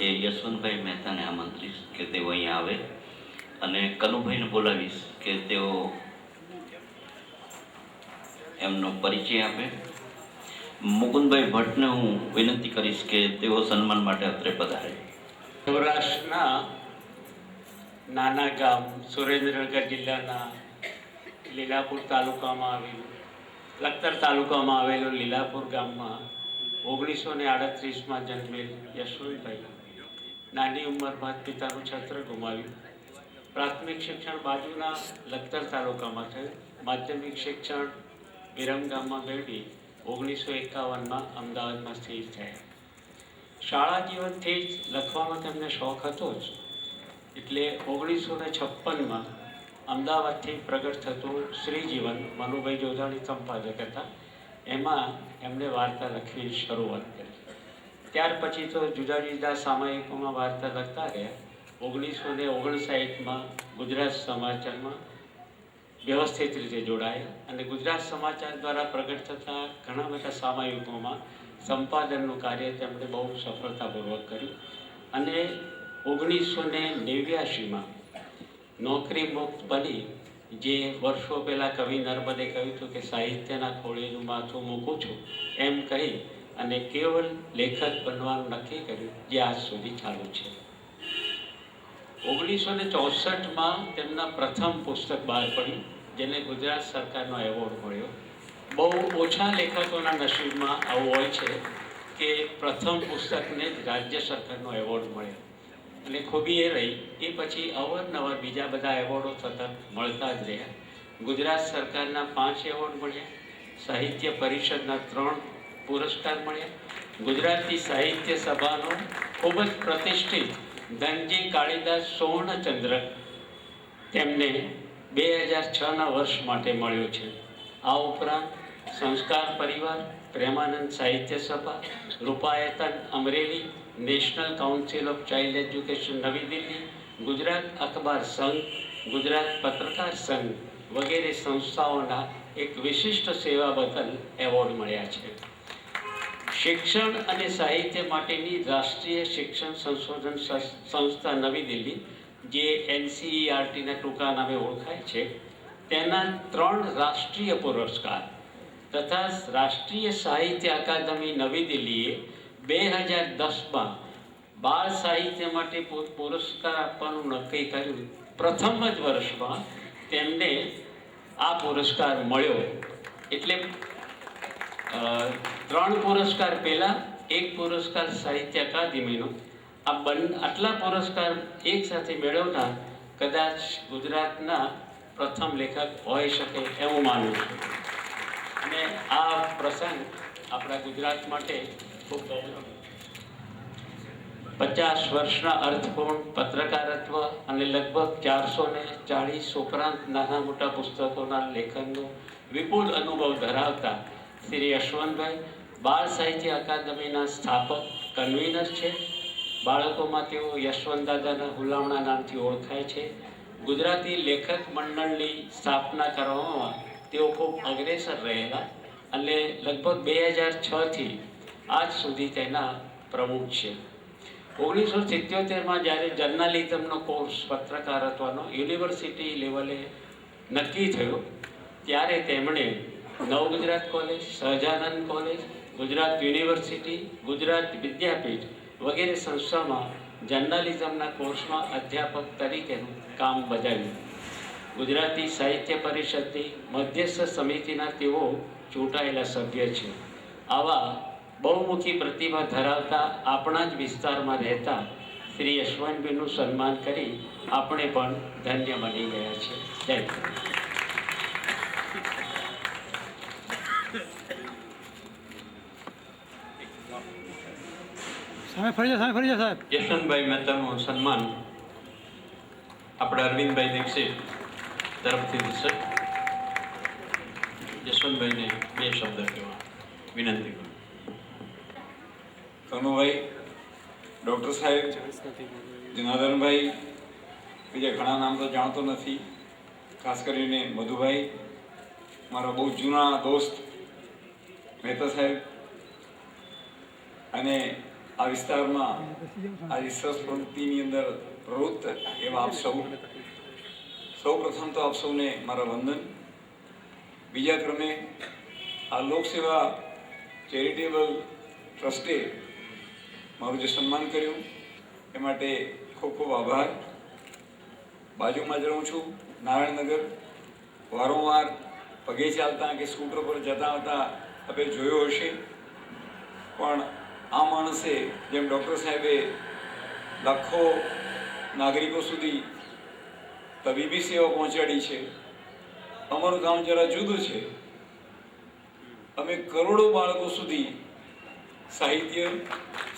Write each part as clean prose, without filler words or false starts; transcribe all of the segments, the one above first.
એ યશવંતભાઈ મહેતાને આમંત્રીશ કે તેઓ અહીંયા આવે અને કનુભાઈને બોલાવીશ કે તેઓ એમનો પરિચય આપે. મુકુંદભાઈ ભટ્ટને હું વિનંતી કરીશ કે તેઓ સન્માન માટે અત્રે પધારે. સૌરાષ્ટ્રના નાના ગામ સુરેન્દ્રનગર જિલ્લાના લીલાપુર તાલુકામાં આવેલું લખતર તાલુકામાં આવેલું લીલાપુર ગામમાં 1938માં જન્મેલ યશવંતભાઈ નાની ઉંમરમાં પિતાનું છત્ર ગુમાવ્યું. પ્રાથમિક શિક્ષણ બાજુના લખતર તાલુકામાં થયું. માધ્યમિક શિક્ષણ વિરમગામમાં મેળવી 1951માં અમદાવાદમાં સ્થિર થયા. શાળા જીવનથી જ લખવાનો તેમને શોખ હતો જ, એટલે 1956માં અમદાવાદથી પ્રગટ થતું શ્રીજીવન મનુભાઈ જોધાણી સંપાદક હતા, એમાં એમણે વાર્તા લખવી શરૂઆત કરી. ત્યાર પછી તો જુદા જુદા સામાયિકોમાં વાર્તા લખતા ગયા. 1959માં ગુજરાત સમાચારમાં વ્યવસ્થિત રીતે જોડાયા અને ગુજરાત સમાચાર દ્વારા પ્રગટ થતા ઘણા બધા સામાયિકોમાં સંપાદનનું કાર્ય તેમણે બહુ સફળતાપૂર્વક કર્યું અને 1989માં નોકરી મુક્ત બની, જે વર્ષો પહેલાં કવિ નર્મદે કહ્યું હતું કે સાહિત્યના ખોળેનું માથું મૂકું છું એમ કહી અને કેવલ લેખક બનવાનું નક્કી કર્યું, જે આજ સુધી ચાલુ છે. 1964માં તેમના પ્રથમ પુસ્તક બહાર પડ્યું, જેને ગુજરાત સરકારનો એવોર્ડ મળ્યો. બહુ ઓછા લેખકોના નસીબમાં આવું હોય છે કે પ્રથમ પુસ્તકને જ રાજ્ય સરકારનો એવોર્ડ મળ્યો. અને ખૂબી એ રહી, એ પછી અવારનવાર બીજા બધા એવોર્ડો સતત મળતા જ રહ્યા. ગુજરાત સરકારના 5 એવોર્ડ મળ્યા, સાહિત્ય પરિષદના 3 પુરસ્કાર મળ્યા, ગુજરાતી સાહિત્ય સભાનો ખૂબ જ પ્રતિષ્ઠિત ધનજી કાળીદાસ સુવર્ણચંદ્રક તેમને 2006ના વર્ષ માટે મળ્યો છે. આ ઉપરાંત સંસ્કાર પરિવાર, Premanand Sahitya Sabha, Rupayatan Amreli, national council of child education Navi Delhi, Gujarat અખબાર સંઘ, ગુજરાત પત્રકાર સંઘ વગેરે સંસ્થાઓના એક વિશિષ્ટ સેવા બદલ એવોર્ડ મળ્યા છે. શિક્ષણ અને સાહિત્ય માટેની રાષ્ટ્રીય શિક્ષણ સંશોધન સંસ્થા નવી દિલ્હી, જે NCERTના ટૂંકા નામે ઓળખાય છે, તેના 3 રાષ્ટ્રીય પુરસ્કાર તથા રાષ્ટ્રીય સાહિત્ય અકાદમી નવી દિલ્હીએ 2010માં બાળ સાહિત્ય માટે પુરસ્કાર આપવાનું નક્કી કર્યું. પ્રથમ જ વર્ષમાં તેમને આ પુરસ્કાર મળ્યો. એટલે 3 પુરસ્કાર પહેલાં, 1 પુરસ્કાર સાહિત્ય અકાદમીનો. આટલા પુરસ્કાર એક સાથે મેળવનાર કદાચ ગુજરાતના પ્રથમ લેખક હોઈ શકે એવું માનું છું. અને આ પ્રસંગ આપણા ગુજરાત માટે ખૂબ 50 વર્ષના અર્થપૂર્ણ પત્રકારત્વ અને લગભગ 440 ઉપરાંત નાના મોટા પુસ્તકોના લેખનનો વિપુલ અનુભવ ધરાવતા શ્રી યશવંતભાઈ બાળ સાહિત્ય અકાદમીના સ્થાપક કન્વીનર છે. બાળકોમાં તેઓ યશવંત દાદાના હુલામણા નામથી ઓળખાય છે. ગુજરાતી લેખક મંડળની સ્થાપના કરવામાં તેઓ ખૂબ અગ્રેસર રહેલા અને લગભગ 2006થી આજ સુધી તેના પ્રમુખ છે. 1977માં જ્યારે જર્નલિઝમનો કોર્સ પત્રકારત્વનો યુનિવર્સિટી લેવલે નક્કી થયો, ત્યારે તેમણે Nav Gujarat college, Sahajanand college, Gujarat university, Gujarat Vidyapith વગેરે સંસ્થામાં જર્નલિઝમના કોર્સમાં અધ્યાપક તરીકેનું કામ બજાવ્યું. ગુજરાતી સાહિત્ય પરિષદની મધ્યસ્થ સમિતિના તેઓ ચૂંટાયેલા સભ્ય છે. આવા બહુમુખી પ્રતિભા ધરાવતા આપણા જ વિસ્તારમાં રહેતા શ્રી યશવંતભાઈનું સન્માન કરી આપણે પણ ધન્ય બની ગયા છે. જય હિન્દ. યશવંતભાઈ મહેતાનું સન્માન આપણા અરવિંદભાઈ દીક્ષિત તરફથી થશે. યશવંતભાઈને 2 શબ્દ કહેવા વિનંતી કરું. કનુભાઈ, ડૉક્ટર સાહેબ, જનાર્દનભાઈ, બીજા ઘણા નામ તો જાણતો નથી, ખાસ કરીને મધુભાઈ, મારા બહુ જૂના દોસ્ત મહેતા સાહેબ, અને આ વિસ્તારમાં આ રિસર્ચ પ્રવૃત્તિની અંદર પ્રવૃત્ત એવા આપ સૌ પ્રથમ તો આપ સૌને મારા વંદન. બીજા ક્રમે આ લોકસેવા ચેરિટેબલ ટ્રસ્ટે મારું જે સન્માન કર્યું એ માટે ખૂબ ખૂબ આભાર. બાજુમાં જ રહું છું નારાયણનગર. વારંવાર પગે ચાલતા કે સ્કૂટર પર જતા હતા આપણે જોયો હશે, પણ આ માણસે જેમ ડૉક્ટર સાહેબે લાખો નાગરિકો સુધી તબીબી સેવા પહોંચાડી છે, અમારું કામ જરા જુદું છે. અમે કરોડો બાળકો સુધી સાહિત્ય,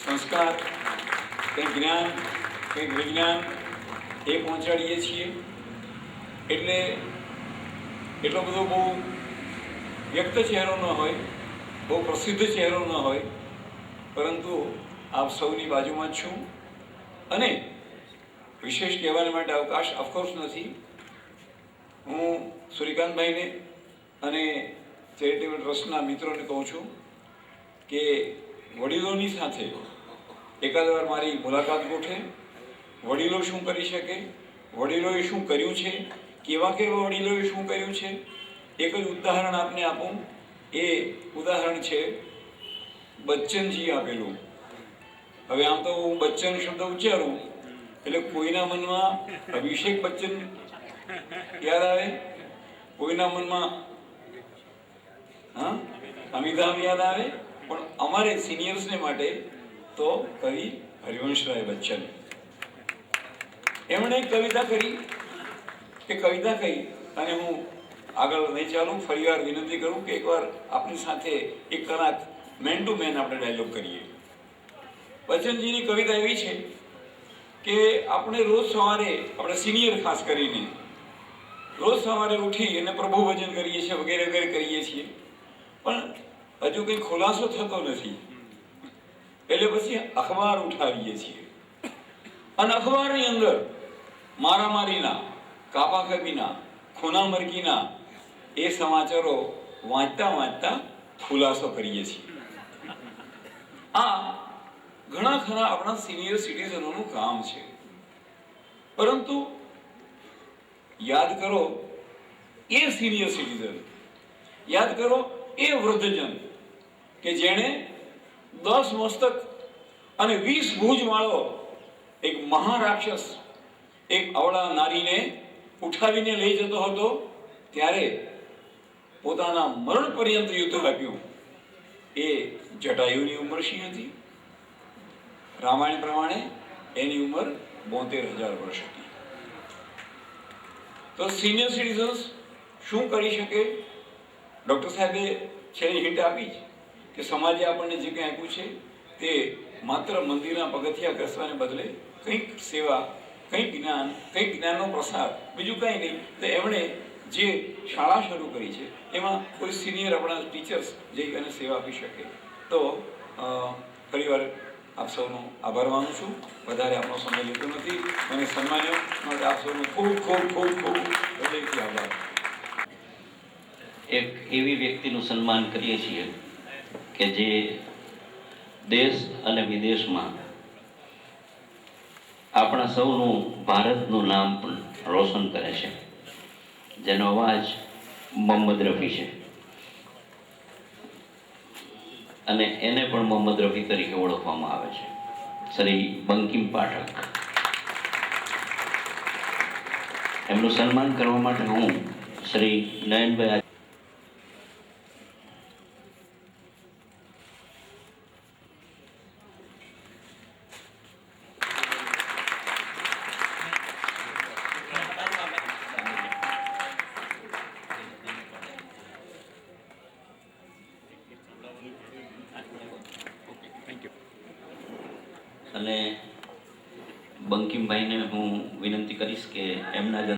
સંસ્કાર, કંઈક જ્ઞાન, કંઈક વિજ્ઞાન એ પહોંચાડીએ છીએ. એટલે એટલો બધો બહુ વ્યક્ત ચહેરો ન હોય, બહુ પ્રસિદ્ધ ચહેરો ન હોય, પરંતુ આપ સૌની બાજુમાં જ છું. અને વિશેષ કહેવાને માટે અવકાશ ઓફકોર્સ નથી. હું સૂર્યકાંતભાઈને અને ચેરિટેબલ ટ્રસ્ટના મિત્રોને કહું છું કે વડીલોની સાથે એકાદ વાર મારી મુલાકાત ગોઠવે. વડીલો શું કરી શકે, વડીલોએ શું કર્યું છે, કેવા કેવા વડીલોએ શું કર્યું છે, એક જ ઉદાહરણ આપને આપું. એ ઉદાહરણ છે બચ્ચનજી આપેલું. હવે આમ તો હું બચ્ચન શબ્દ ઉચ્ચારું એટલે કોઈના મનમાં અભિષેક બચ્ચન યાદ આવે, કોઈના મનમાં અમિતાભ યાદ આવે, પણ અમારે સિનિયર્સને માટે તો કવિ હરિવંશરાય બચ્ચન. એમણે એક કવિતા કરી કે કવિતા કહી અને હું આગળ નહીં ચાલું. ફરીવાર વિનંતી કરું કે એકવાર આપની સાથે એક કલાક મેન ટુ મેન આપણે ડાયલોગ કરીએ. બચ્ચનજીની કવિતા એવી છે કે આપણે રોજ સવારે, આપણે સિનિયર ખાસ કરીને રોજ સવારે ઉઠી અને પ્રભુ ભજન કરીએ છીએ, વગેરે વગેરે કરીએ છીએ, પણ હજુ કંઈ ખુલાસો થતો નથી. એટલે પછી અખબાર ઉઠાવીએ છીએ અને અખબારની અંદર મારામારીના, કાપાકાપીના, ખૂનામરકીના એ સમાચારો વાંચતા વાંચતા ખુલાસો કરીએ છીએ. આ ઘણા ખરા આપણા સિનિયર સિટીઝનોનું કામ છે. પરંતુ યાદ કરો એ સિનિયર સિટીઝન, યાદ કરો એ વૃદ્ધજન કે જેણે 10 મસ્તક અને 20 ભુજ વાળો એક મહારાક્ષસ, એક અવળા નારીને ઉઠાવીને લઈ જતો હતો, ત્યારે પોતાના મરણ પર્યંત યુદ્ધ આપ્યું. એ જટાયુની ઉંમર શી હતી? રામાયણ પ્રમાણે એની ઉંમર 72,000 વર્ષ હતી. તો સિનિયર સિટીઝન્સ શું કરી શકે? ડૉક્ટર સાહેબે છેલ્લી હિન્ટ આપી છે કે સમાજે આપણને જે કંઈ આપ્યું છે તે માત્ર મંદિરના પગથિયા ઘસવાને બદલે કંઈક સેવા, કંઈક જ્ઞાન, કંઈક જ્ઞાનનો પ્રસાર, બીજું કંઈ નહીં. તો એમણે જે શાળા શરૂ કરી છે એમાં કોઈ સિનિયર આપણા ટીચર્સ જઈ અને સેવા આપી શકે. તો ફરીવાર આપ સૌનો આભાર માનું છું. વધારે આપણો સમય લેતો નથી. મને સન્માન્યો માટે આપ સૌનો ખૂબ ખૂબ ખૂબ ખૂબ હૃદયથી આભાર. એક એવી વ્યક્તિનું સન્માન કરીએ છીએ કે જે દેશ અને વિદેશમાં આપણા સૌનું, ભારતનું નામ પણ રોશન કરે છે, જેનો અવાજ મોહમ્મદ રફી છે. અને એને પણ મોહમ્મદ રફી તરીકે ઓળખવામાં આવે છે. શ્રી બંકિમ પાઠક. એમનું સન્માન કરવા માટે હું શ્રી નયનભાઈ અને બંકિમભાઈને હું વિનંતી કરીશ કે એમના જ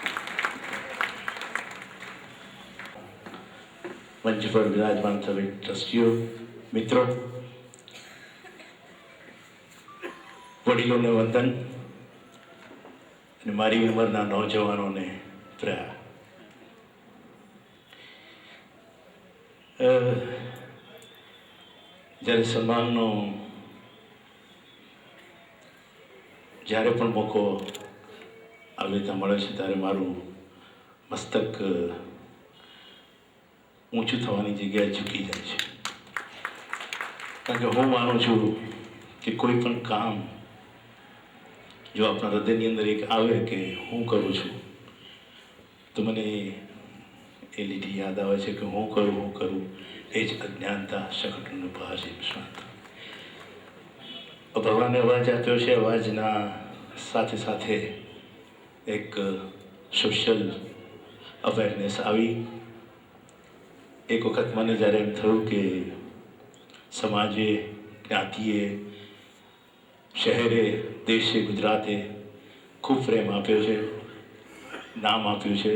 મંચ પર વિરાજમાન સભ્ય ટ્રસ્ટીઓ, મિત્રો, વડીલોને વંદન અને મારી ઉંમરના નોજવાનોને પ્રયાર. જ્યારે સન્માનનો જ્યારે પણ મોકો આવી રીતે મળે છે ત્યારે મારું મસ્તક ઊંચું થવાની જગ્યાએ ઝૂકી જાય છે. કારણ કે હું માનું છું કે કોઈ પણ કામ જો આપણા હૃદયની અંદર એક આવે કે હું કરું છું, તો મને એ લીટી યાદ આવે છે કે હું કરું એ જ અજ્ઞાનતા શકટનું ભાષે શાંત. ભગવાને અવાજ આપ્યો છે. અવાજના સાથે સાથે એક સોશિયલ અવેરનેસ આવી. એક વખત મને જ્યારે એમ થયું કે સમાજે, જ્ઞાતિએ, શહેરે, દેશે, ગુજરાતે ખૂબ પ્રેમ આપ્યો છે, નામ આપ્યું છે.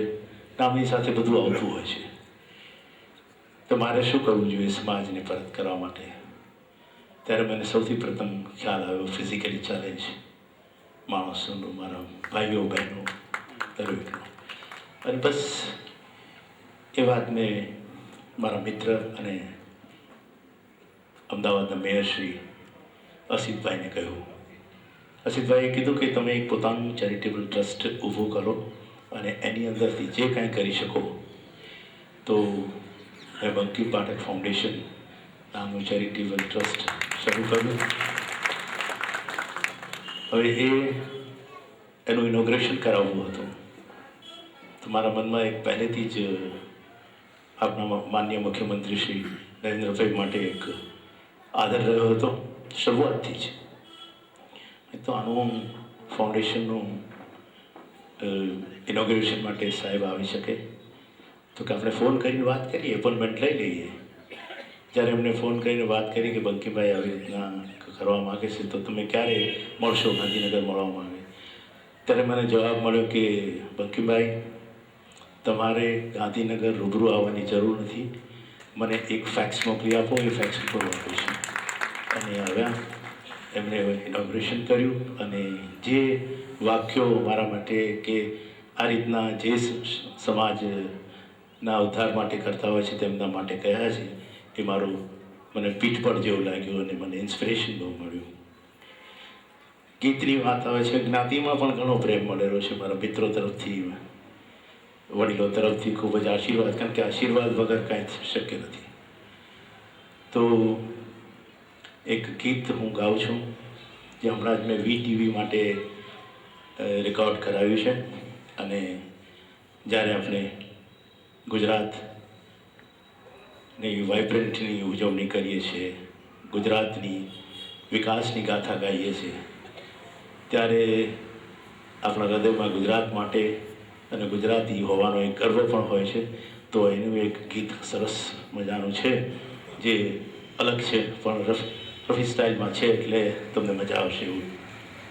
નામની સાથે બધું આવતું હોય છે. તો મારે શું કરવું જોઈએ સમાજને પરત કરવા માટે? ત્યારે મને સૌથી પ્રથમ ખ્યાલ આવ્યો ફિઝિકલી ચેલેન્જ માણસોનો, મારા ભાઈઓ બહેનો દરેકનો. અને બસ એ વાત મેં મારા મિત્ર અને અમદાવાદના મેયર શ્રી અસિતભાઈને કહ્યું. અસિતભાઈએ કીધું કે તમે એક પોતાનું ચેરિટેબલ ટ્રસ્ટ ઊભું કરો અને એની અંદરથી જે કાંઈ કરી શકો. તો મેં બંકિમ પાઠક ફાઉન્ડેશન નામનું ચેરિટેબલ ટ્રસ્ટ શરૂ કર્યું. હવે એનું ઇનોગ્રેશન કરાવવું હતું. તો મારા મનમાં એક પહેલેથી જ આપણા માનનીય મુખ્યમંત્રી શ્રી નરેન્દ્રભાઈ માટે એક આદર રહ્યો હતો શરૂઆતથી જ. તો આનું ફાઉન્ડેશનનું ઇનોગ્રેશન માટે સાહેબ આવી શકે તો કે આપણે ફોન કરીને વાત કરીએ, એપોઇન્ટમેન્ટ લઈ લઈએ. જ્યારે એમને ફોન કરીને વાત કરી કે બંકીમભાઈ આવી રીતના કરવા માગે છે, તો તમે ક્યારે મળશો ગાંધીનગર મળવા માંગે? ત્યારે મને જવાબ મળ્યો કે બંકીમભાઈ, તમારે ગાંધીનગર રૂબરૂ આવવાની જરૂર નથી. મને એક ફેક્સ મોકલી આપો, એ ફેક્સ ઉપર વાપરીશું. અને આવ્યા, એમણે ઇનોગ્રેશન કર્યું. અને જે વાક્યો મારા માટે કે આ રીતના જે સમાજના ઉદ્ધાર માટે કરતા હોય છે તેમના માટે કહ્યા છે, એ મારું મને પીઠબળ જેવું લાગ્યું અને મને ઇન્સ્પિરેશન બહુ મળ્યું. ગીતની વાત આવે છે, જ્ઞાતિમાં પણ ઘણો પ્રેમ મળેલો છે મારા મિત્રો તરફથી, વડીલો તરફથી ખૂબ જ આશીર્વાદ. કારણ કે આશીર્વાદ વગર કાંઈ શક્ય નથી. તો એક ગીત હું ગાઉં છું જે હમણાં જ મેં VTV માટે રેકોર્ડ કરાવ્યું છે. અને જ્યારે આપણે ગુજરાતની વાઇબ્રન્ટની ઉજવણી કરીએ છીએ, ગુજરાતની વિકાસની ગાથા ગાઈએ છીએ, ત્યારે આપણા હૃદયમાં ગુજરાત માટે અને ગુજરાતી હોવાનો એક ગર્વ પણ હોય છે. તો એનું એક ગીત સરસ મજાનું છે જે અલગ છે પણ રફી સ્ટાઇલમાં છે, એટલે તમને મજા આવશે. એવું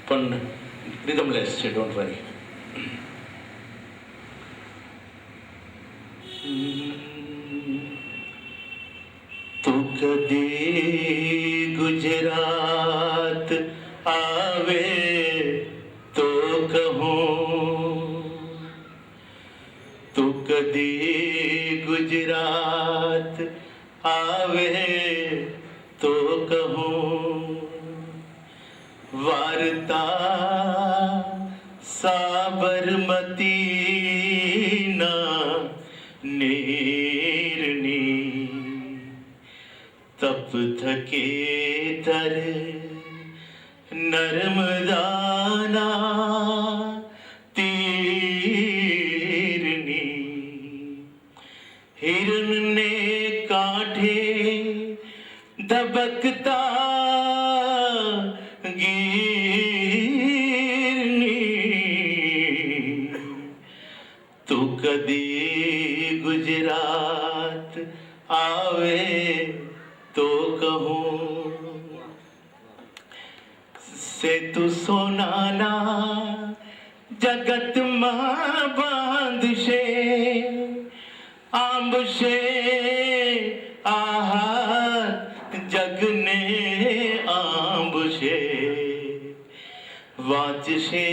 પણ રિધમલેસ છે, ડોન્ટ વરી. તું કદી ગુજરાત આવે તો કહું, તું કદી ગુજરાત આવે તો કહું, વાર્તા સાબરમતીના નીરની તપ થકે તર નર્મદાના તીરની, હિરણને કાંઠે ધબકતા ગીરની, તું કદી ગુજરાત આવે તો કહું, સેતુ સોનાના જગતમાં બાંધશે, આંબશે આહા જગને આંબશે, વાંચશે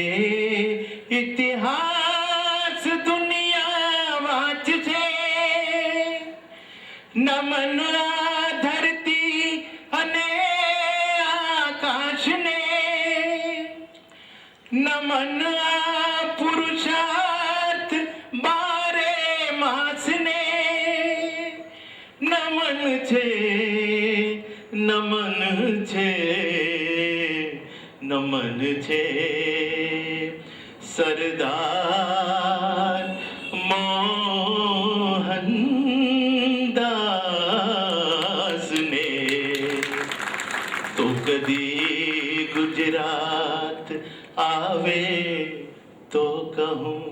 ઇતિહાસ દુનિયા વાંચશે, નમન આ ધરતી અને આકાશને, નમન આ પુરુષાર્થ બારે માસને નમન છે નમન છે નમન છે સરદાર મોહનદાસને તો કદી ગુજરાત આવે તો કહું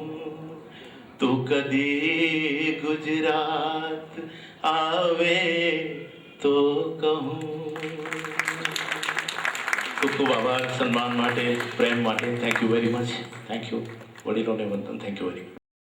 તો કદી ગુજરાત આવે તો કહું. ખૂબ ખૂબ આભાર સન્માન માટે, પ્રેમ માટે. Thank you very much. Thank you વડીલોને વંદન. Thank you very much.